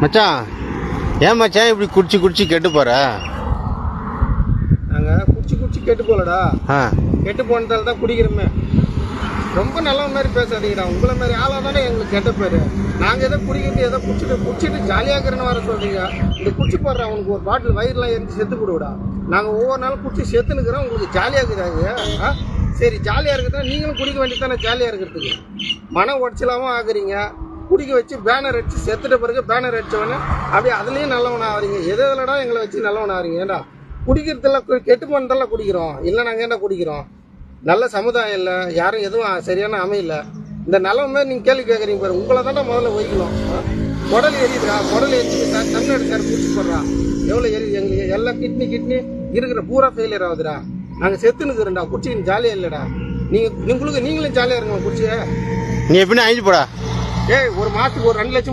மச்சான், ஏன் மச்சான் இப்படி குடிச்சு குடிச்சு கெட்டு போற? நாங்க குடிச்சு கெட்டு போலடா. கெட்டு போனதால தான் குடிக்கிறோமே. ரொம்ப நல்ல மாதிரி பேசாதீங்கடா. உங்களை மாதிரி ஆளா தானே எங்களுக்கு கெட்ட பேரு. நாங்க எதை குடிக்கிறது எதை குடிச்சிட்டு ஜாலியா இருக்கிறன்னு வர சொல்றீங்க. இந்த குடிச்சு போடுற அவனுக்கு ஒரு பாட்டில் வயிறுலாம் எரிஞ்சு செத்து போடுவிடா. நாங்க ஒவ்வொரு நாளும் குடிச்சு செத்துனுக்கிறோம். உங்களுக்கு ஜாலியா இருக்குதாங்க. சரி, ஜாலியா இருக்குதா? நீங்களும் குடிக்க வேண்டியது தானே ஜாலியா இருக்கிறதுக்கு. மன உடச்சலாவும் ஆகுறீங்க. குடிக்க வச்சு பேனர் அடிச்சு செத்துட்ட பிறகு பேனர் அடிச்சவனே அப்படியே அதுலயும் நல்லவன் ஆகிறீங்க. எதுலடா எங்களை வச்சு நல்லவன் ஆகிறீங்க? ஏண்டா குடிக்கிறதெல்லாம் கெட்டு போனதெல்லாம் குடிக்கிறோம் இல்லை? நாங்கள் ஏன்டா குடிக்கிறோம்? நல்ல சமுதாயம் இல்லை, யாரும் எதுவும் சரியான அமையல. இந்த நல்லவன் மாதிரி நீங்கள் கேள்வி கேட்குறீங்க பாரு. உங்களை தாண்டா முதல்ல ஒழிக்கணும். குடல் எரியுதுடா. குடல் எரிச்சு தமிழ்நாடு சார் குடிச்சு போடுறா. எவ்வளோ எரியுது எங்களுக்கு. எல்லாம் கிட்னி இருக்கிற பூரா ஃபெயிலியர் ஆகுதுடா. நாங்கள் செத்துனுக்குறோம்டா. குடிச்சின்னு ஜாலியாக இல்லைடா. நீங்களும் ஜாலியாக இருங்க குடிச்சு. நீ எப்படின்னு அழிஞ்சு போடா. ஏய், ஒரு மாதத்துக்கு ஒரு 2 லட்சம்